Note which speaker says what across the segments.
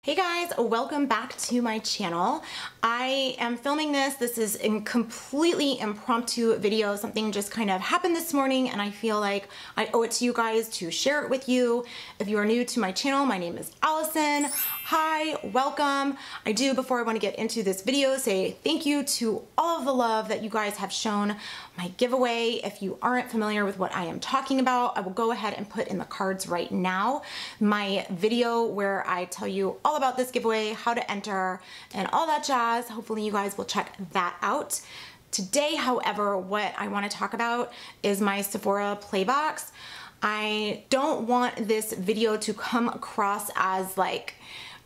Speaker 1: Hey guys, welcome back to my channel. I am filming this. This is a completely impromptu video. Something just kind of happened this morning and I feel like I owe it to you guys to share it with you. If you are new to my channel, my name is Allison. Hi, welcome. I do, before I want to get into this video, say thank you to all of the love that you guys have shown my giveaway. If you aren't familiar with what I am talking about, I will go ahead and put in the cards right now my video where I tell you all about this giveaway, how to enter, and all that jazz. Hopefully you guys will check that out. Today, however, what I want to talk about is my Sephora Playbox. I don't want this video to come across as like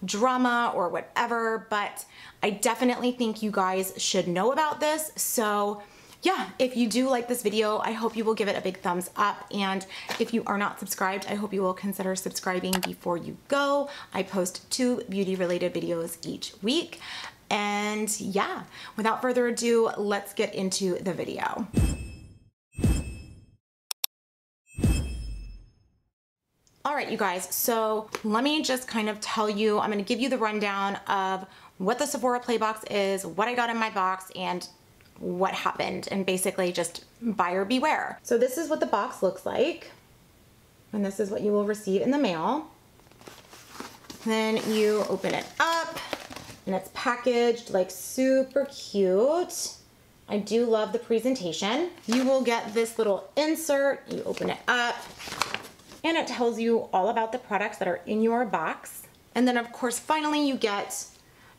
Speaker 1: drama or whatever, but I definitely think you guys should know about this. So yeah, if you do like this video, I hope you will give it a big thumbs up. And if you are not subscribed, I hope you will consider subscribing before you go. I post 2 beauty related videos each week. And yeah, without further ado, let's get into the video. All right, you guys, so let me just kind of tell you, I'm gonna give you the rundown of what the Sephora Playbox is, what I got in my box, and what happened, and basically just buyer beware. So this is what the box looks like, and this is what you will receive in the mail. Then you open it up, and it's packaged like super cute. I do love the presentation. You will get this little insert, you open it up, and it tells you all about the products that are in your box. And then of course, finally you get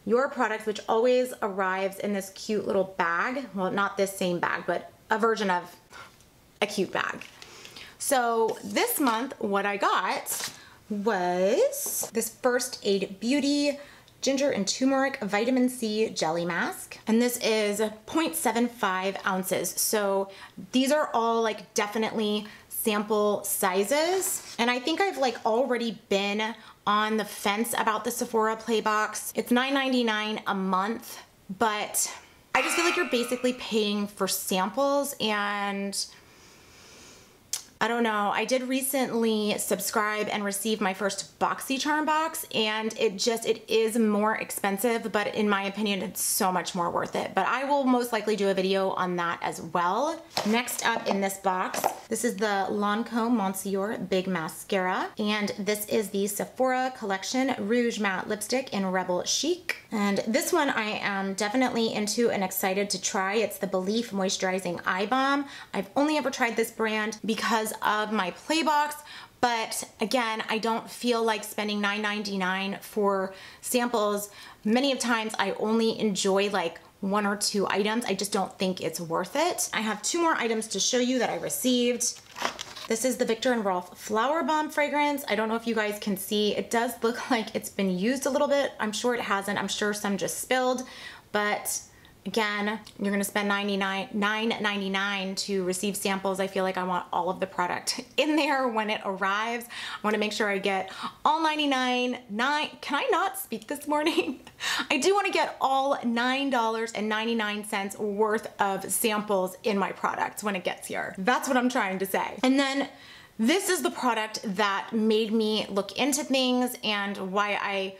Speaker 1: your product, which always arrives in this cute little bag. Well, not this same bag, but a version of a cute bag. So this month, what I got was this First Aid Beauty Ginger and Turmeric Vitamin C Jelly Mask. And this is 0.75 ounces. So these are all like definitely sample sizes. And I think I've like already been on the fence about the Sephora Playbox. It's $9.99 a month, but I just feel like you're basically paying for samples, and I don't know. I did recently subscribe and receive my first BoxyCharm box, and it is more expensive, but in my opinion, it's so much more worth it. But I will most likely do a video on that as well. Next up in this box, this is the Lancome Monsieur Big Mascara, and this is the Sephora Collection Rouge Matte Lipstick in Rebel Chic. And this one I am definitely into and excited to try. It's the Belief Moisturizing Eye Balm. I've only ever tried this brand because of my Playbox, but again, I don't feel like spending $9.99 for samples. Many of times I only enjoy like 1 or 2 items. I just don't think it's worth it. I have 2 more items to show you that I received. This is the Viktor & Rolf Flower Bomb fragrance. I don't know if you guys can see. It does look like it's been used a little bit. I'm sure it hasn't. I'm sure some just spilled, but again, you're gonna spend $9.99 to receive samples. I feel like I want all of the product in there when it arrives. I wanna make sure I get all can I not speak this morning? I do wanna get all $9.99 worth of samples in my product when it gets here. That's what I'm trying to say. And then this is the product that made me look into things and why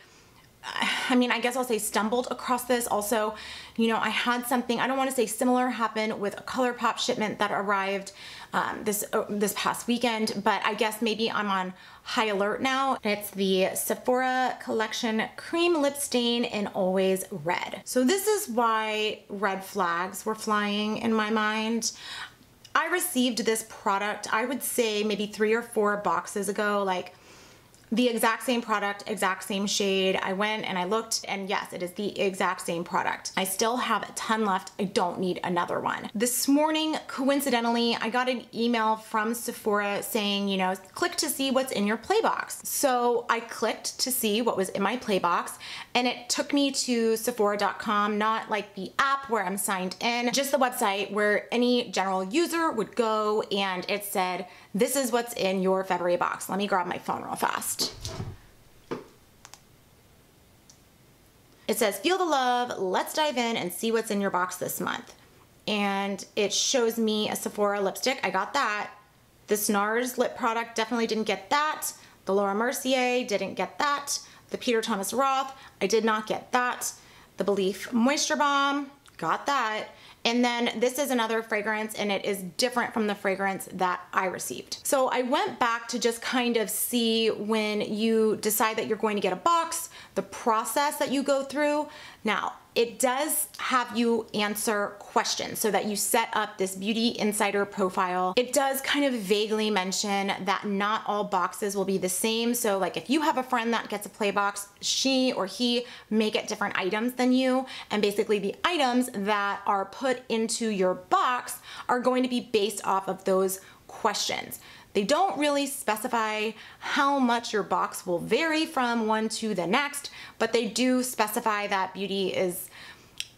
Speaker 1: I mean, I guess I'll say stumbled across this. Also, you know, I had something, I don't want to say similar, happen with a ColourPop shipment that arrived this past weekend, but I guess maybe I'm on high alert now. It's the Sephora Collection Cream Lip Stain in Always Red. So this is why red flags were flying in my mind. I received this product, I would say maybe 3 or 4 boxes ago, like the exact same product, exact same shade. I went and I looked, and yes, it is the exact same product. I still have a ton left. I don't need another one. This morning, coincidentally, I got an email from Sephora saying, you know, click to see what's in your Playbox. So I clicked to see what was in my Playbox, and it took me to Sephora.com, not like the app where I'm signed in, just the website where any general user would go, and it said, this is what's in your February box. Let me grab my phone real fast. It says, feel the love, let's dive in and see what's in your box this month. And it shows me a Sephora lipstick. I got that. The NARS lip product, definitely didn't get that. The Laura Mercier, didn't get that. The Peter Thomas Roth, I did not get that. The Belief Moisture Balm, got that. And then this is another fragrance, and it is different from the fragrance that I received. So I went back to just kind of see when you decide that you're going to get a box, the process that you go through. Now, it does have you answer questions so that you set up this beauty insider profile. It does kind of vaguely mention that not all boxes will be the same. So like if you have a friend that gets a play box, she or he may get different items than you. And basically the items that are put into your box are going to be based off of those questions. They don't really specify how much your box will vary from one to the next, but they do specify that beauty is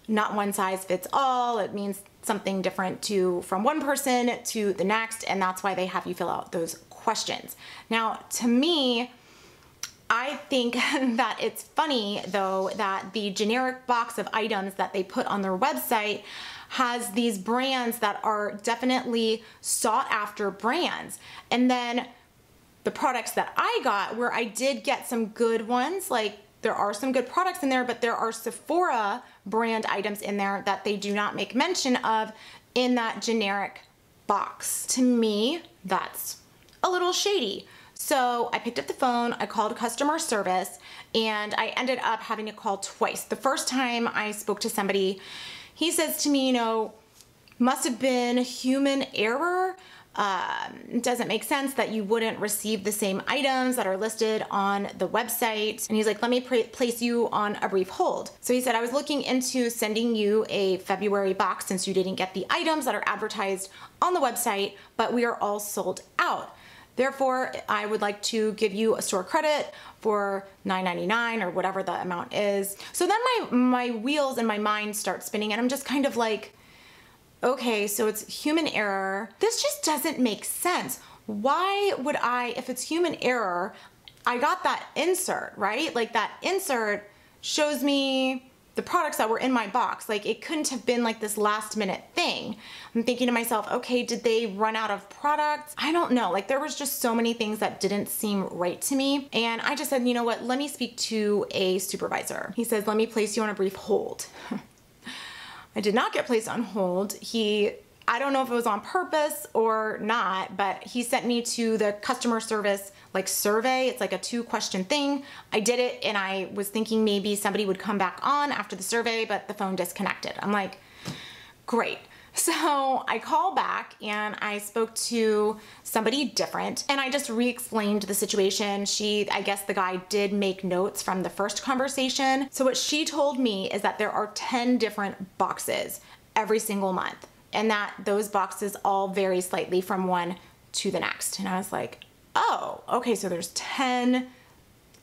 Speaker 1: not one size fits all. It means something different from one person to the next, and that's why they have you fill out those questions. Now, to me, I think that it's funny though that the generic box of items that they put on their website has these brands that are definitely sought after brands. And then the products that I got, where I did get some good ones, like there are some good products in there, but there are Sephora brand items in there that they do not make mention of in that generic box. To me, that's a little shady. So I picked up the phone, I called customer service, and I ended up having to call twice. The first time I spoke to somebody, he says to me, you know, must have been human error. It doesn't make sense that you wouldn't receive the same items that are listed on the website. And he's like, let me place you on a brief hold. So he said, I was looking into sending you a February box since you didn't get the items that are advertised on the website, but we are all sold out. Therefore, I would like to give you a store credit for $9.99 or whatever the amount is. So then my wheels in my mind start spinning, and I'm just kind of like, okay, so it's human error. This just doesn't make sense. Why would I, if it's human error, I got that insert, right? Like that insert shows me the products that were in my box. Like it couldn't have been like this last minute thing. I'm thinking to myself, okay, did they run out of products? I don't know. Like there was just so many things that didn't seem right to me. And I just said, you know what, let me speak to a supervisor. He says, let me place you on a brief hold. I did not get placed on hold. I don't know if it was on purpose or not, but he sent me to the customer service like survey. It's like a 2-question thing. I did it and I was thinking maybe somebody would come back on after the survey, but the phone disconnected. I'm like, great. So I call back and I spoke to somebody different and I just re-explained the situation. I guess the guy did make notes from the first conversation. So what she told me is that there are 10 different boxes every single month, and that those boxes all vary slightly from one to the next. And I was like, oh, okay, so there's 10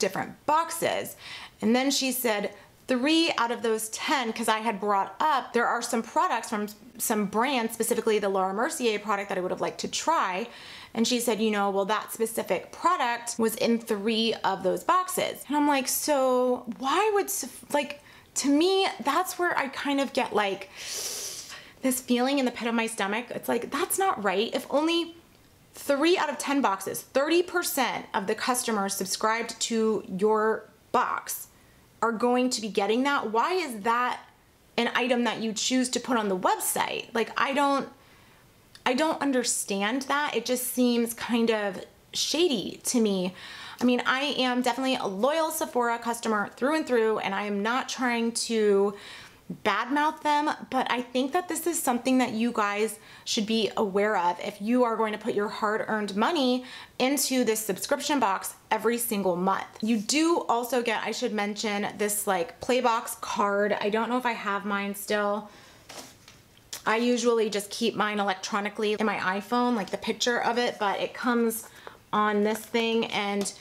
Speaker 1: different boxes. And then she said 3 out of those 10, because I had brought up, there are some products from some brands, specifically the Laura Mercier product that I would have liked to try. And she said, you know, well, that specific product was in 3 of those boxes. And I'm like, so why would, like, to me, that's where I kind of get like this feeling in the pit of my stomach. It's like, that's not right. If only 3 out of 10 boxes, 30% of the customers subscribed to your box are going to be getting that, why is that an item that you choose to put on the website? Like, I don't understand that. It just seems kind of shady to me. I mean, I am definitely a loyal Sephora customer through and through, and I am not trying to badmouth them, but I think that this is something that you guys should be aware of if you are going to put your hard-earned money into this subscription box every single month. You do also get, I should mention, this like Playbox card. I don't know if I have mine still. I usually just keep mine electronically in my iPhone, like the picture of it, but it comes on this thing. And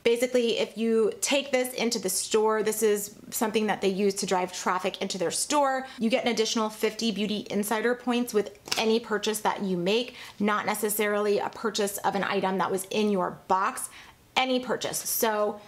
Speaker 1: basically, if you take this into the store, this is something that they use to drive traffic into their store. You get an additional 50 beauty insider points with any purchase that you make, not necessarily a purchase of an item that was in your box, any purchase. So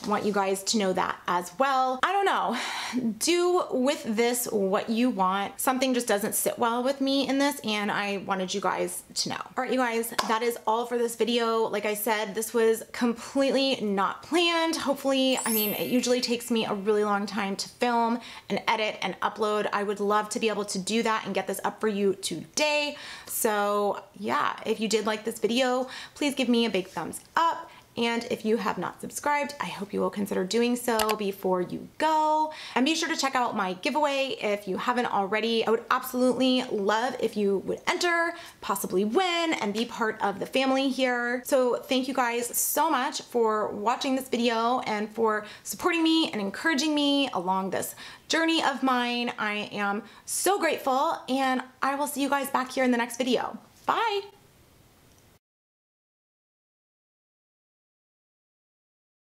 Speaker 1: want you guys to know that as well. I don't know. Do with this what you want. Something just doesn't sit well with me in this, and I wanted you guys to know. All right, you guys, that is all for this video. Like I said, this was completely not planned. Hopefully, I mean, it usually takes me a really long time to film and edit and upload. I would love to be able to do that and get this up for you today. So yeah, if you did like this video, please give me a big thumbs up. And if you have not subscribed, I hope you will consider doing so before you go. And be sure to check out my giveaway if you haven't already. I would absolutely love if you would enter, possibly win, and be part of the family here. So thank you guys so much for watching this video and for supporting me and encouraging me along this journey of mine. I am so grateful, and I will see you guys back here in the next video. Bye.